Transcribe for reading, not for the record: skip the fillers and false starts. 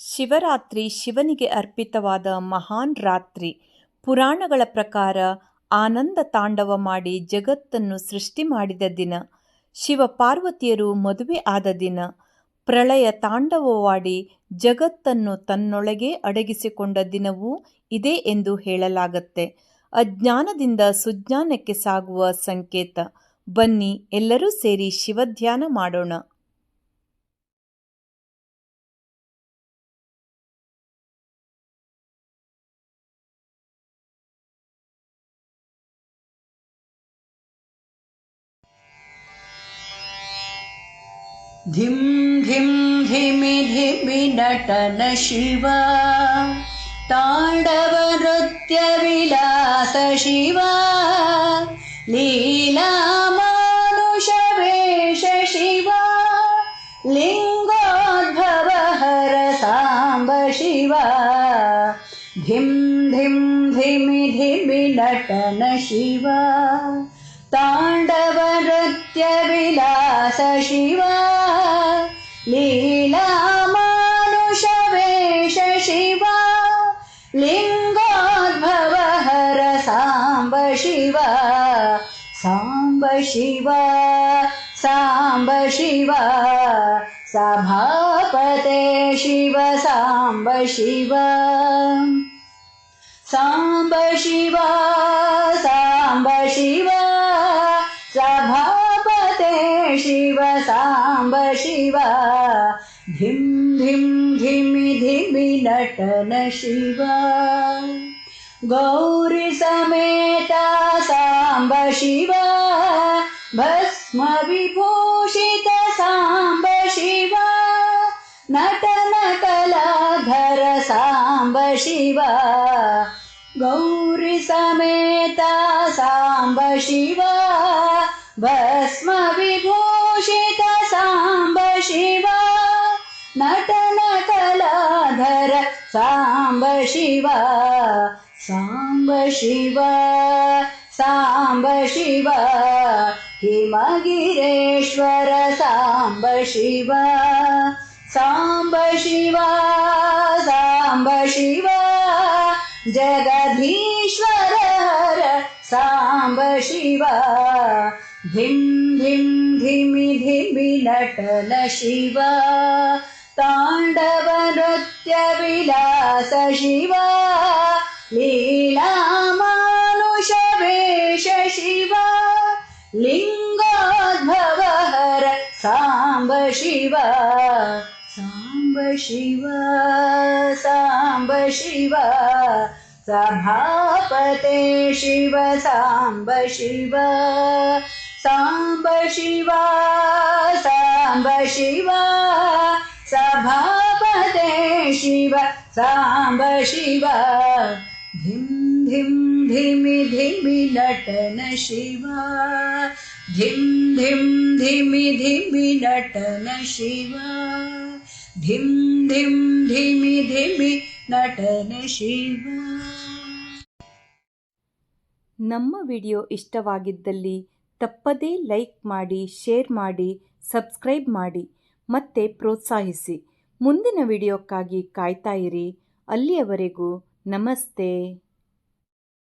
ಶಿವರಾತ್ರಿ ಶಿವನಿಗೆ ಅರ್ಪಿತವಾದ ಮಹಾನ್ ರಾತ್ರಿ. ಪುರಾಣಗಳ ಪ್ರಕಾರ ಆನಂದ ತಾಂಡವ ಮಾಡಿ ಜಗತ್ತನ್ನು ಸೃಷ್ಟಿ ಮಾಡಿದ ದಿನ, ಶಿವ ಪಾರ್ವತಿಯರು ಮದುವೆ ಆದ ದಿನ, ಪ್ರಳಯ ತಾಂಡವವಾಡಿ ಜಗತ್ತನ್ನು ತನ್ನೊಳಗೆ ಅಡಗಿಸಿಕೊಂಡ ದಿನವೂ ಇದೇ ಎಂದು ಹೇಳಲಾಗತ್ತೆ. ಅಜ್ಞಾನದಿಂದ ಸುಜ್ಞಾನಕ್ಕೆ ಸಾಗುವ ಸಂಕೇತ. ಬನ್ನಿ ಎಲ್ಲರೂ ಸೇರಿ ಶಿವಧ್ಯಾನ ಮಾಡೋಣ. धिं धिं धिमि धिमि नटन शिवा, ताण्डव नृत्य विलास शिवा, लीला मानुष वेश शिवा, लिंगोद्भव हर सांब शिवा. धिं धिं धिमि धिमि नटन शिवा, ताण्डव नृत्य विलास शिवा, लीला मानुष वेश शिवा, लिंगोद्भव हर सांब शिवा. सांब शिवा सांब शिवा, सभापते शिव सांब शिवा. सांब शिवा सांब शिवा, सभापते शिव सांब शिवा. धिं धिं धिमि धिमि नटन शिवा, गौरी समेता सांब शिवा, भस्म विभूषित सांब शिवा, नटन कलाधर सांब शिवा. गौरी समेता सांब शिवा, भस्म विभूषित सांब शिवा, नटन कलाधर सांब शिवा. सांब शिवा सांब शिवा, हिमगिरेश्वर सांब शिवा. सांब शिवा सांब शिवा, जगदीश्वर हर सांब शिवा. धिं धिं धिमि धिमि नटन शिवा, ताण्डव नृत्य विलास शिवा, लीला मानुष वेश शिवा, लिंगोद्भव हर सांब शिवा. सांब शिवा सांब शिवा, सभापते शिव सांब शिवा. सांब शिवा सांब शिवा, सभापते शिव सांब शिवा. धिं धिं धिमि धिमि नटन शिवा, धिं धिं धिमि धिमि नटन शिवा. धिं धिं धिमि धिमि ನಟನ ಶಿವ. ನಮ್ಮ ವಿಡಿಯೋ ಇಷ್ಟವಾಗಿದ್ದಲ್ಲಿ ತಪ್ಪದೇ ಲೈಕ್ ಮಾಡಿ, ಶೇರ್ ಮಾಡಿ, ಸಬ್ಸ್ಕ್ರೈಬ್ ಮಾಡಿ ಮತ್ತೆ ಪ್ರೋತ್ಸಾಹಿಸಿ. ಮುಂದಿನ ವಿಡಿಯೋಕ್ಕಾಗಿ ಕಾಯ್ತಾ ಇರಿ. ಅಲ್ಲಿಯವರೆಗೂ ನಮಸ್ತೆ.